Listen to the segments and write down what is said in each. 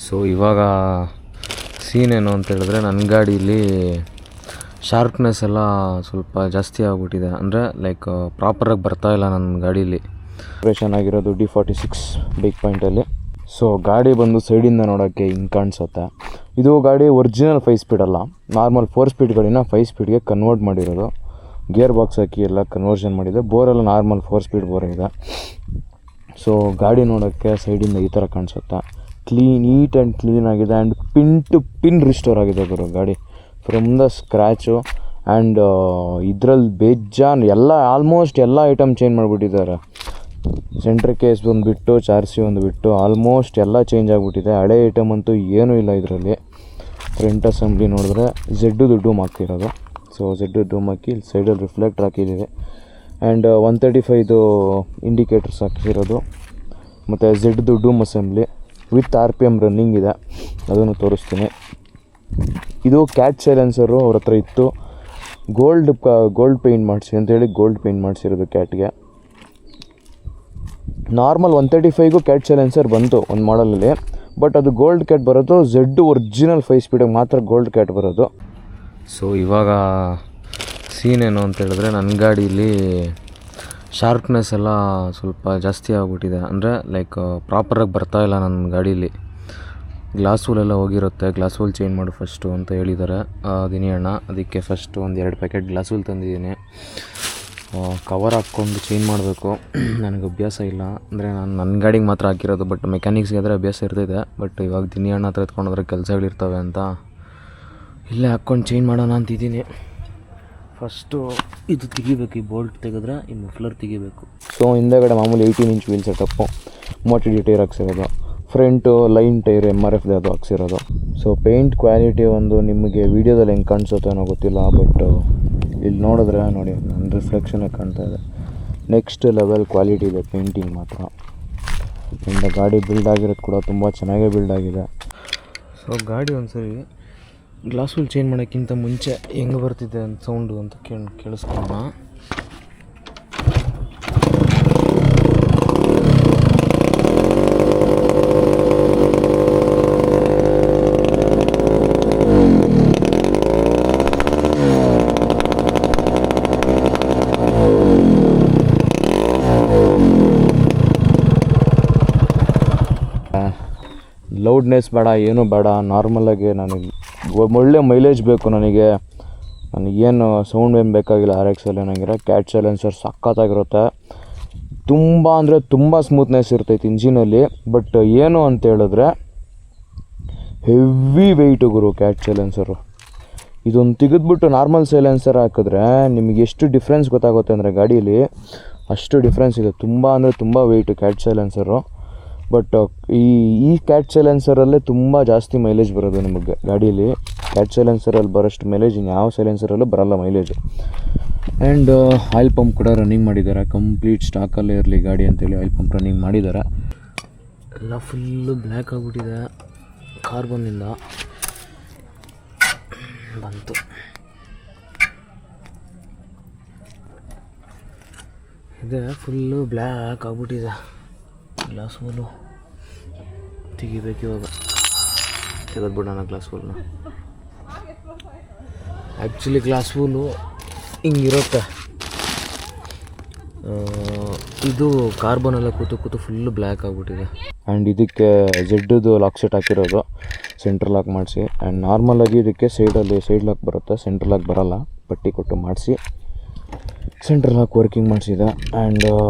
So ಇವಾಗ scene ಏನು ಅಂತ ಹೇಳಿದ್ರೆ, ನನ್ನ ಗಾಡೀಲಿ ಶಾರ್ಪ್ನೆಸ್ ಎಲ್ಲ ಸ್ವಲ್ಪ ಜಾಸ್ತಿ ಆಗಿಬಿಟ್ಟಿದೆ. ಅಂದರೆ ಲೈಕ್ ಪ್ರಾಪರಾಗಿ ಬರ್ತಾಯಿಲ್ಲ ನನ್ನ ಗಾಡೀಲಿ. ಆಪ್ರೇಷನ್ ಆಗಿರೋದು D46 ಬಿಗ್ ಪಾಯಿಂಟಲ್ಲಿ. ಸೊ ಗಾಡಿ ಬಂದು ಸೈಡಿಂದ ನೋಡೋಕ್ಕೆ ಹಿಂಗೆ ಕಾಣಿಸುತ್ತೆ. ಇದು ಗಾಡಿ ಒರಿಜಿನಲ್ 5 ಸ್ಪೀಡ್ ಅಲ್ಲ, ನಾರ್ಮಲ್ 4 ಸ್ಪೀಡ್ ಗಾಡಿನ 5 ಸ್ಪೀಡ್ಗೆ ಕನ್ವರ್ಟ್ ಮಾಡಿರೋದು. ಗೇರ್ ಬಾಕ್ಸ್ ಹಾಕಿ ಎಲ್ಲ ಕನ್ವರ್ಷನ್ ಮಾಡಿದೆ. ಬೋರೆಲ್ಲ ನಾರ್ಮಲ್ 4 ಸ್ಪೀಡ್ ಬೋರ್ ಇದೆ. ಸೊ ಗಾಡಿ ನೋಡೋಕ್ಕೆ ಸೈಡಿಂದ ಈ ಥರ ಕಾಣಿಸುತ್ತೆ. ನೀಟ್ ಆ್ಯಂಡ್ ಕ್ಲೀನ್ ಆಗಿದೆ. And pin to pin restore ಆಗಿದೆ ಗುರು ಗಾಡಿ, ಫ್ರಮ್ ದ ಸ್ಕ್ರ್ಯಾಚು. ಆ್ಯಂಡ್ ಇದರಲ್ಲಿ ಬೇಜಾನ್ ಎಲ್ಲ ಆಲ್ಮೋಸ್ಟ್ ಎಲ್ಲ ಐಟಮ್ ಚೇಂಜ್ ಮಾಡಿಬಿಟ್ಟಿದ್ದಾರೆ. ಸೆಂಟ್ರ್ ಕೇಸ್ ಒಂದು ಬಿಟ್ಟು, ಚಾರ್ಸಿ ಒಂದು ಬಿಟ್ಟು ಆಲ್ಮೋಸ್ಟ್ ಎಲ್ಲ ಚೇಂಜ್ ಆಗಿಬಿಟ್ಟಿದೆ. ಹಳೆ ಐಟಮ್ ಅಂತೂ ಏನೂ ಇಲ್ಲ ಇದರಲ್ಲಿ. ಫ್ರಂಟ್ ಅಸೆಂಬ್ಲಿ ನೋಡಿದ್ರೆ ಝೆಡ್ದು ಡೂಮ್ ಹಾಕಿರೋದು. ಸೊ ಝೆಡ್ಡು ಡೂಮ್ ಹಾಕಿ ಇಲ್ಲಿ ಸೈಡಲ್ಲಿ ರಿಫ್ಲೆಕ್ಟರ್ ಹಾಕಿದ್ದೀವಿ. ಆ್ಯಂಡ್ 135 ಇಂಡಿಕೇಟರ್ಸ್ ಹಾಕಿರೋದು. ಮತ್ತು ಝೆಡ್ದು ಡೂಮ್ ಅಸೆಂಬ್ಲಿ ವಿತ್ RPM ರನ್ನಿಂಗ್ ಇದೆ, ಅದನ್ನು ತೋರಿಸ್ತೀನಿ. ಇದು ಕ್ಯಾಟ್ ಸೈಲೆನ್ಸರು ಅವ್ರ ಹತ್ರ ಇತ್ತು. ಗೋಲ್ಡ್ ಪೇಂಟ್ ಮಾಡಿಸಿ ಅಂತೇಳಿ ಗೋಲ್ಡ್ ಪೇಂಟ್ ಮಾಡಿಸಿರೋದು ಕ್ಯಾಟ್ಗೆ. ನಾರ್ಮಲ್ 135ಗೂ ಕ್ಯಾಟ್ ಸೈಲೆನ್ಸರ್ ಬಂತು ಒಂದು ಮಾಡಲಲ್ಲಿ, ಬಟ್ ಅದು ಗೋಲ್ಡ್ ಕ್ಯಾಟ್ ಬರೋದು ಝೆಡ್ ಒರಿಜಿನಲ್ 5 ಸ್ಪೀಡಿಗೆ ಮಾತ್ರ ಗೋಲ್ಡ್ ಕ್ಯಾಟ್ ಬರೋದು. ಸೊ ಇವಾಗ ಸೀನ್ ಏನು ಅಂತ ಹೇಳಿದ್ರೆ, ನನ್ನ ಗಾಡೀಲಿ ಶಾರ್ಪ್ನೆಸ್ ಎಲ್ಲ ಸ್ವಲ್ಪ ಜಾಸ್ತಿ ಆಗಿಬಿಟ್ಟಿದೆ. ಅಂದರೆ ಲೈಕ್ ಪ್ರಾಪರಾಗಿ ಬರ್ತಾಯಿಲ್ಲ ನನ್ನ ಗಾಡೀಲಿ. ಗ್ಲಾಸ್ ವೂಲೆಲ್ಲ ಹೋಗಿರುತ್ತೆ, ಗ್ಲಾಸ್ ವೂಲ್ ಚೇಂಜ್ ಮಾಡು ಫಸ್ಟು ಅಂತ ಹೇಳಿದ್ದಾರೆ ದಿನಿ ಅಣ್ಣ. ಅದಕ್ಕೆ ಫಸ್ಟು ಒಂದು 2 ಪ್ಯಾಕೆಟ್ ಗ್ಲಾಸ್ ವೂಲ್ ತಂದಿದ್ದೀನಿ. ಕವರ್ ಹಾಕ್ಕೊಂಡು ಚೇಂಜ್ ಮಾಡಬೇಕು. ನನಗೆ ಅಭ್ಯಾಸ ಇಲ್ಲ, ಅಂದರೆ ನಾನು ನನ್ನ ಗಾಡಿಗೆ ಮಾತ್ರ ಹಾಕಿರೋದು. ಬಟ್ ಮೆಕ್ಯಾನಿಕ್ಸ್ಗೆ ಆದರೆ ಅಭ್ಯಾಸ ಇರ್ತಿದೆ. ಬಟ್ ಇವಾಗ ದಿನಿ ಅಣ್ಣ ಹತ್ರ ಎತ್ಕೊಂಡೋದ್ರೆ ಕೆಲಸಗಳಿರ್ತವೆ ಅಂತ ಇಲ್ಲೇ ಹಾಕ್ಕೊಂಡು ಚೇಂಜ್ ಮಾಡೋಣ ಅಂತಿದ್ದೀನಿ. ಫಸ್ಟು ಇದು ತೆಗಿಬೇಕು, ಈ ಬೋಲ್ಟ್ ತೆಗೆದ್ರೆ ಈ ಮಫ್ಲರ್ ತೆಗಿಬೇಕು. ಸೊ ಹಿಂದೆಗಡೆ ಮಾಮೂಲಿ 18 ಇಂಚ್ ವೀಲ್ ಸೆಟಪ್ಪು, ಮೋಟಿಡಿ ಟೈರ್ ಹಾಕ್ಸಿರೋದು. ಫ್ರಂಟು ಲೈನ್ ಟೈರ್ MRFದು ಅದು ಹಾಕ್ಸಿರೋದು. ಸೊ ಪೇಂಟ್ ಕ್ವಾಲಿಟಿ ಒಂದು ನಿಮಗೆ ವೀಡಿಯೋದಲ್ಲಿ ಹೆಂಗೆ ಕಾಣಿಸುತ್ತೋ ಏನೋ ಗೊತ್ತಿಲ್ಲ, ಬಟ್ ಇಲ್ಲಿ ನೋಡಿದ್ರೆ ನೋಡಿ ನನ್ನ ರಿಫ್ಲೆಕ್ಷನೇ ಕಾಣ್ತಾ ಇದೆ. ನೆಕ್ಸ್ಟ್ ಲೆವೆಲ್ ಕ್ವಾಲಿಟಿ ಇದೆ ಪೇಂಟಿಂಗ್ ಮಾತ್ರ. ಇಂದ ಗಾಡಿ ಬಿಲ್ಡ್ ಆಗಿರೋದು ಕೂಡ ತುಂಬ ಚೆನ್ನಾಗೇ ಬಿಲ್ಡ್ ಆಗಿದೆ. ಸೊ ಗಾಡಿ ಒಂದ್ಸರಿ ಗ್ಲಾಸ್ ವೀಲ್ ಚೇಂಜ್ ಮಾಡೋಕ್ಕಿಂತ ಮುಂಚೆ ಹೆಂಗೆ ಬರ್ತಿದೆ ಅಂತ ಸೌಂಡು ಅಂತ ಕೇಳಿಸ್ಕೊಳ್ಳೋಣ. ಲೌಡ್ನೆಸ್ ಬೇಡ, ಏನೂ ಬೇಡ, ನಾರ್ಮಲಾಗಿ ನನಗೆ ಒಳ್ಳೆ ಮೈಲೇಜ್ ಬೇಕು. ನನಗೇನು ಸೌಂಡ್ ಏನು ಬೇಕಾಗಿಲ್ಲ. RX-ಅಲ್ಲಿ ಏನಾಗಿರೋ ಕ್ಯಾಟ್ ಸೈಲೆನ್ಸರ್ ಸಖತ್ತಾಗಿರುತ್ತೆ. ತುಂಬ ಅಂದರೆ ತುಂಬ ಸ್ಮೂತ್ನೆಸ್ ಇರ್ತೈತೆ ಇಂಜಿನಲ್ಲಿ. ಬಟ್ ಏನು ಅಂತ ಹೇಳಿದ್ರೆ ಹೆವಿ ವೆಯ್ಟು ಗುರು ಕ್ಯಾಟ್ ಸೈಲೆನ್ಸರು. ಇದೊಂದು ತೆಗೆದ್ಬಿಟ್ಟು ನಾರ್ಮಲ್ ಸೈಲೆನ್ಸರ್ ಹಾಕಿದ್ರೆ ನಿಮಗೆ ಎಷ್ಟು ಡಿಫ್ರೆನ್ಸ್ ಗೊತ್ತಾಗುತ್ತೆ ಅಂದರೆ ಗಾಡೀಲಿ ಅಷ್ಟು ಡಿಫ್ರೆನ್ಸ್ ಇದೆ. ತುಂಬ ಅಂದರೆ ತುಂಬ ವೆಯ್ಟು ಕ್ಯಾಟ್ ಸೈಲೆನ್ಸರು. ಬಟ್ ಈ ಕ್ಯಾಟ್ ಸೈಲೆನ್ಸರಲ್ಲೇ ತುಂಬ ಜಾಸ್ತಿ ಮೈಲೇಜ್ ಬರೋದು ನಿಮಗೆ ಗಾಡೀಲಿ. ಕ್ಯಾಟ್ ಸೈಲೆನ್ಸರಲ್ಲಿ ಬರೋಷ್ಟು ಮೈಲೇಜ್ ಇನ್ಯಾವ ಸೈಲೆನ್ಸರಲ್ಲೂ ಬರೋಲ್ಲ ಮೈಲೇಜು. ಆ್ಯಂಡ್ ಆಯಿಲ್ ಪಂಪ್ ಕೂಡ ರನ್ನಿಂಗ್ ಮಾಡಿದ್ದಾರೆ. ಕಂಪ್ಲೀಟ್ ಸ್ಟಾಕಲ್ಲೇ ಇರಲಿ ಗಾಡಿ ಅಂತೇಳಿ ಆಯಿಲ್ ಪಂಪ್ ರನ್ನಿಂಗ್ ಮಾಡಿದ್ದಾರೆ. ಎಲ್ಲ ಫುಲ್ಲು ಬ್ಲ್ಯಾಕ್ ಆಗಿಬಿಟ್ಟಿದೆ ಕಾರ್ಬನ್ನಿಂದ ಬಂತು. ಇದೆ ಫುಲ್ಲು ಬ್ಲ್ಯಾಕ್ ಆಗಿಬಿಟ್ಟಿದೆ. ಗ್ಲಾಸ್ ವೂಲು ತೆಗಿಬೇಕು ಇವಾಗ. ತೆಗೆದ್ಬಿಡೋಣ ಗ್ಲಾಸ್ ವೂಲ್ನ. ಆ್ಯಕ್ಚುಲಿ ಗ್ಲಾಸ್ ವೂಲು ಹಿಂಗಿರುತ್ತೆ. ಇದು ಕಾರ್ಬನೆಲ್ಲ ಕೂತು ಫುಲ್ಲು ಬ್ಲ್ಯಾಕ್ ಆಗಿಬಿಟ್ಟಿದೆ. ಆ್ಯಂಡ್ ಇದಕ್ಕೆ ಝೆಡ್ದು ಲಾಕ್ ಸೆಟ್ ಹಾಕಿರೋದು, ಸೆಂಟ್ರ್ ಲಾಕ್ ಮಾಡಿಸಿ. ಆ್ಯಂಡ್ ನಾರ್ಮಲಾಗಿ ಇದಕ್ಕೆ ಸೈಡ್ ಲಾಕ್ ಬರುತ್ತೆ, ಸೆಂಟ್ರ್ ಲಾಕ್ ಬರೋಲ್ಲ. ಪಟ್ಟಿ ಕೊಟ್ಟು ಮಾಡಿಸಿ ಸೆಂಟ್ರ್ ಲಾಕ್ ವರ್ಕಿಂಗ್ ಮಾಡಿಸಿದೆ. ಆ್ಯಂಡ್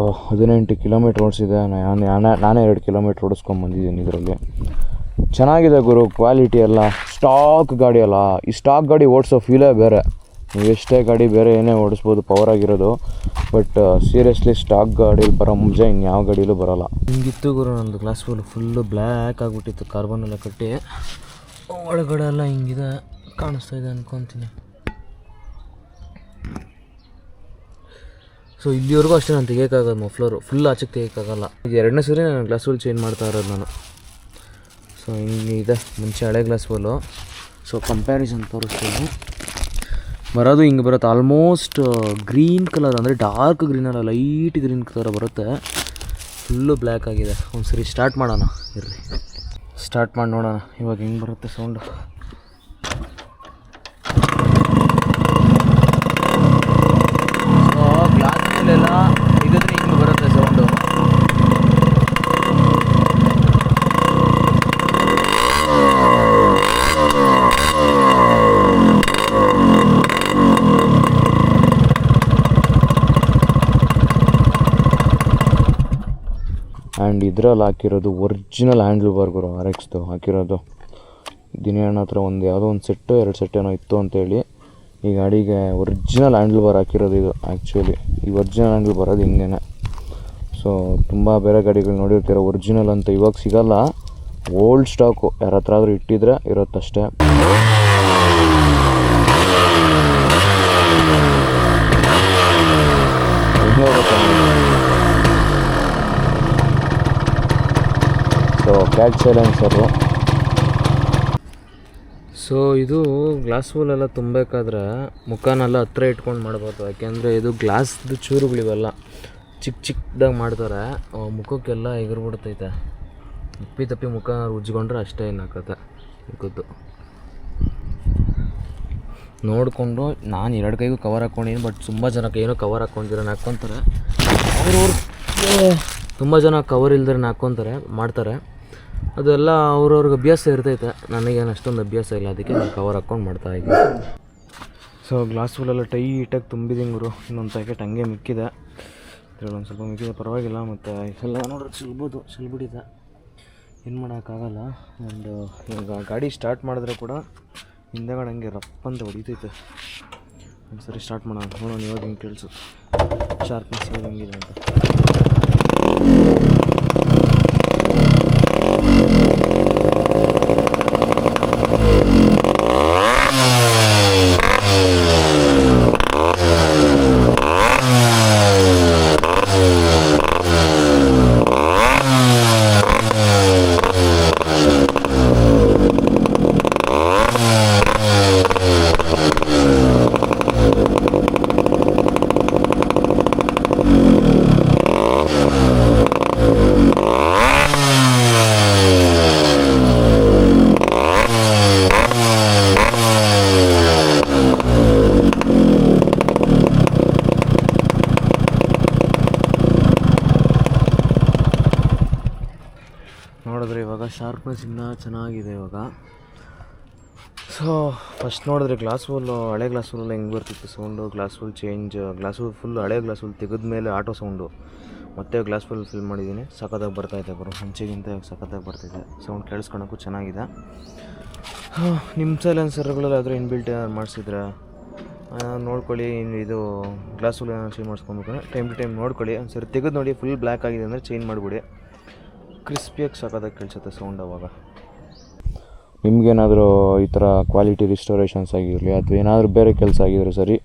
18 ಕಿಲೋಮೀಟ್ರ್ ಓಡಿಸಿದೆ. ನಾನೇ 2 ಕಿಲೋಮೀಟ್ರ್ ಓಡಿಸ್ಕೊಂಬಂದಿದ್ದೀನಿ ಇದರಲ್ಲಿ. ಚೆನ್ನಾಗಿದೆ ಗುರು ಕ್ವಾಲಿಟಿ ಎಲ್ಲ. ಸ್ಟಾಕ್ ಗಾಡಿ ಅಲ್ಲ, ಈ ಸ್ಟಾಕ್ ಗಾಡಿ ಓಡಿಸೋ ಫೀಲೇ ಬೇರೆ. ನೀವು ಎಷ್ಟೇ ಗಾಡಿ ಬೇರೆ ಏನೇ ಓಡಿಸ್ಬೋದು ಪವರ್ ಆಗಿರೋದು. ಬಟ್ ಸೀರಿಯಸ್ಲಿ ಸ್ಟಾಕ್ ಗಾಡೀಲಿ ಬರೋ ಮಜಾ ಇನ್ಯಾವ ಗಾಡೀಲೂ ಬರೋಲ್ಲ. ಹಿಂಗಿತ್ತು ಗುರು ನಂದು ಗ್ಲಾಸ್ ಫುಲ್ಲು ಬ್ಲ್ಯಾಕ್ ಆಗಿಬಿಟ್ಟಿತ್ತು ಕಾರ್ಬನ್ ಎಲ್ಲ ಕಟ್ಟಿ. ಒಳಗಡೆ ಎಲ್ಲ ಹಿಂಗಿದೆ ಕಾಣಿಸ್ತಾ ಇದೆ ಅಂದ್ಕೊತೀನಿ. ಸೊ ಇಲ್ಲಿವರೆಗೂ ಅಷ್ಟೇ ನಾನು ತೆಗಿಯೋಕ್ಕಾಗೋದು ಮಫ್ಲರು, ಫುಲ್ ಆಚೆಗೆ ತೆಗಿಯೋಕ್ಕಾಗಲ್ಲ. ಇದು 2ನೇ ಸರಿ ನಾನು ಗ್ಲಾಸ್ ವೂಲ್ ಚೇಂಜ್ ಮಾಡ್ತಾ ಇರೋದು ನಾನು. ಸೊ ಹಿಂಗಿದೆ ಮುಂಚೆ ಹಳೆ ಗ್ಲಾಸ್ ವೂಲು. ಸೊ ಕಂಪ್ಯಾರಿಸನ್ ತೋರಿಸ್ತೀನಿ. ಬರೋದು ಹಿಂಗೆ ಬರುತ್ತೆ, ಆಲ್ಮೋಸ್ಟ್ ಗ್ರೀನ್ ಕಲರ್, ಅಂದರೆ ಡಾರ್ಕ್ ಗ್ರೀನ್ ಅಲ್ಲ, ಲೈಟ್ ಗ್ರೀನ್ ಥರ ಬರುತ್ತೆ. ಫುಲ್ಲು ಬ್ಲ್ಯಾಕ್ ಆಗಿದೆ. ಒಂದು ಸರಿ ಸ್ಟಾರ್ಟ್ ಮಾಡೋಣ ಇರ್ರಿ. ಸ್ಟಾರ್ಟ್ ಮಾಡಿ ನೋಡೋಣ ಇವಾಗ ಹೆಂಗೆ ಬರುತ್ತೆ ಸೌಂಡು. ಸೊ ಗ್ಲಾಸ್ ಮೇಲೆಲ್ಲ ಇದಿದ್ರೆ ಹಿಂಗೆ ಬರುತ್ತೆ ಸೌಂಡು. ಆ್ಯಂಡ್ ಇದ್ರಲ್ಲಿ ಹಾಕಿರೋದು ಒರಿಜಿನಲ್ ಹ್ಯಾಂಡ್ಲ್ ಬಾರ್ಗರು RX ಹಾಕಿರೋದು. ದಿನೇಣ್ಣ ಹತ್ರ ಯಾವುದೋ ಒಂದು ಸೆಟ್ಟು 2 ಸೆಟ್ ಏನೋ ಇತ್ತು ಅಂತೇಳಿ ಈ ಗಾಡಿಗೆ ಒರಿಜಿನಲ್ ಹ್ಯಾಂಡ್ಲ್ ಬಾರ್ ಹಾಕಿರೋದು ಇದು. ಆ್ಯಕ್ಚುಲಿ ಈ ಒರಿಜಿನಲ್ ಹ್ಯಾಂಡ್ಲ್ ಬರೋದು ಹಿಂಗೇನೆ. ಸೊ ತುಂಬ ಬೇರೆ ಗಾಡಿಗಳು ನೋಡಿರ್ತೀರ ಒರಿಜಿನಲ್ ಅಂತ ಇವಾಗ ಸಿಗೋಲ್ಲ, ಓಲ್ಡ್ ಸ್ಟಾಕು ಯಾರ ಹತ್ರ ಆದರೂ ಇಟ್ಟಿದ್ರೆ ಇರುತ್ತಷ್ಟೇ. So cat silencer. ಸೊ ಇದು ಗ್ಲಾಸ್ ವೂಲೆಲ್ಲ ತುಂಬಬೇಕಾದ್ರೆ ಮುಖನೆಲ್ಲ ಹತ್ರ ಇಟ್ಕೊಂಡು ಮಾಡ್ಬೋದು. ಯಾಕೆಂದರೆ ಇದು ಗ್ಲಾಸ್ದು ಚೂರುಗಳಿವೆಲ್ಲ ಚಿಕ್ಕದಾಗಿ ಮಾಡ್ತಾರೆ, ಮುಖಕ್ಕೆಲ್ಲ ಎಗರ್ಬಿಡ್ತೈತೆ. ತಪ್ಪಿ ಮುಖ ಉಜ್ಕೊಂಡ್ರೆ ಅಷ್ಟೇ ಏನಾಕತ್ತೆ ಮುಖದ್ದು. ನೋಡಿಕೊಂಡು ನಾನು 2 ಕೈಗೂ ಕವರ್ ಹಾಕ್ಕೊಂಡಿದ್ದೀನಿ, ಬಟ್ ತುಂಬ ಜನ ಕೈನೂ ಕವರ್ ಹಾಕ್ಕೊತಾರೆ. ಅವ್ರವ್ರು ತುಂಬ ಜನ ಕವರ್ ಇಲ್ದರೆ ಹಾಕ್ಕೊತಾರೆ ಮಾಡ್ತಾರೆ. ಅದೆಲ್ಲ ಅವ್ರವ್ರಿಗೆ ಅಭ್ಯಾಸ ಇರ್ತೈತೆ. ನನಗೇನು ಅಷ್ಟೊಂದು ಅಭ್ಯಾಸ ಇಲ್ಲ, ಅದಕ್ಕೆ ನಾನು ಕವರ್ ಹಾಕ್ಕೊಂಡು ಮಾಡ್ತಾಯಿದ್ದೀನಿ. ಸೊ ಗ್ಲಾಸ್ ಫುಲ್ಲೆಲ್ಲ ಟೈಟಾಗಿ ತುಂಬಿದ್ದೀನಿ ಗುರು. ಇನ್ನೊಂದು ಪ್ಯಾಕೆಟ್ ಹಂಗೆ ಮಿಕ್ಕಿದೆ, ಒಂದು ಸ್ವಲ್ಪ ಮಿಕ್ಕಿದೆ, ಪರವಾಗಿಲ್ಲ. ಮತ್ತು ಎಲ್ಲ ನೋಡ್ರಿ ಸುಲ್ಬಿಡಿದೆ, ಏನು ಮಾಡೋಕ್ಕಾಗಲ್ಲ. ಆ್ಯಂಡ್ ಈಗ ಗಾಡಿ ಸ್ಟಾರ್ಟ್ ಮಾಡಿದ್ರೆ ಕೂಡ ಹಿಂದೆಗಡೆ ಹಂಗೆ ರಪ್ಪ ಅಂತ ಹೊಡಿತೈತೆ. ಒಂದು ಸರಿ ಸ್ಟಾರ್ಟ್ ಮಾಡೋಣ, ನೋಡೋಣ ಇವಾಗ ಹಿಂಗೆ ಕೇಳಿಸುತ್ತೆ ಶಾರ್ಪ್ನೆಸ್ ಇವಾಗ ಹೆಂಗಿದೆ ಅಂತ. ನೋಡಿದ್ರೆ ಇವಾಗ ಶಾರ್ಪ್ನೆಸ್ ಇನ್ನೂ ಚೆನ್ನಾಗಿದೆ ಇವಾಗ. ಸೊ ಫಸ್ಟ್ ನೋಡಿದ್ರೆ ಗ್ಲಾಸ್ ವೂಲು, ಹಳೆ ಗ್ಲಾಸ್ ವೂಲೆಲ್ಲ ಹೆಂಗೆ ಬರ್ತಿತ್ತು sound. Glass wool change, glass wool full ಹಳೆ ಗ್ಲಾಸ್ ವೂಲ್ ತೆಗೆದ ಮೇಲೆ ಆಟೋ ಸೌಂಡು. ಮತ್ತೆ ಗ್ಲಾಸ್ ವೂಲ್ ಫಿಲ್ ಮಾಡಿದ್ದೀನಿ, ಸಖತ್ತಾಗಿ ಬರ್ತಾಯಿದೆ ಬರೋ ಮುಂಚೆಗಿಂತ ಸಖತ್ತಾಗಿ ಬರ್ತಾಯಿದೆ ಸೌಂಡ್, ಕೇಳಿಸ್ಕೊಳಕ್ಕೂ ಚೆನ್ನಾಗಿದೆ. ನಿಮ್ಮ ಸೈಲೆನ್ಸರ್ಗಳಲ್ಲಿ ಆದರೆ ಇನ್ಬಿಲ್ಟ್ ಮಾಡಿಸಿದ್ರೆ ನೋಡ್ಕೊಳ್ಳಿ. ಇದು ಗ್ಲಾಸ್ ವೂಲ್ ಏನಾದ್ರು ಚೇಂಜ್ ಮಾಡಿಸ್ಕೊಬೇಕಂದ್ರೆ ಟೈಮ್ ಟು ಟೈಮ್ ನೋಡ್ಕೊಳ್ಳಿ. ಒಂದು ಸರಿ ತೆಗೆದು ನೋಡಿ, ಫುಲ್ ಬ್ಲ್ಯಾಕ್ ಆಗಿದೆ ಅಂದರೆ ಚೇಂಜ್ ಮಾಡಿಬಿಡಿ. ಕ್ರಿಸ್ಪಿಯಾಗಿ ಸಖತ್ತಾಗಿ ಕೇಳಿಸುತ್ತೆ ಸೌಂಡ್ ಅವಾಗ. ನಿಮಗೇನಾದರೂ ಈ ಥರ ಕ್ವಾಲಿಟಿ ರಿಸ್ಟೋರೇಷನ್ಸ್ ಆಗಿರಲಿ ಅಥವಾ ಏನಾದರೂ ಬೇರೆ ಕೆಲಸ ಆಗಿದ್ರೆ ಸರಿ,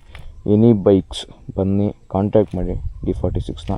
ಎನಿ ಬೈಕ್ಸ್ ಬನ್ನಿ ಕಾಂಟ್ಯಾಕ್ಟ್ ಮಾಡಿ D46ನ.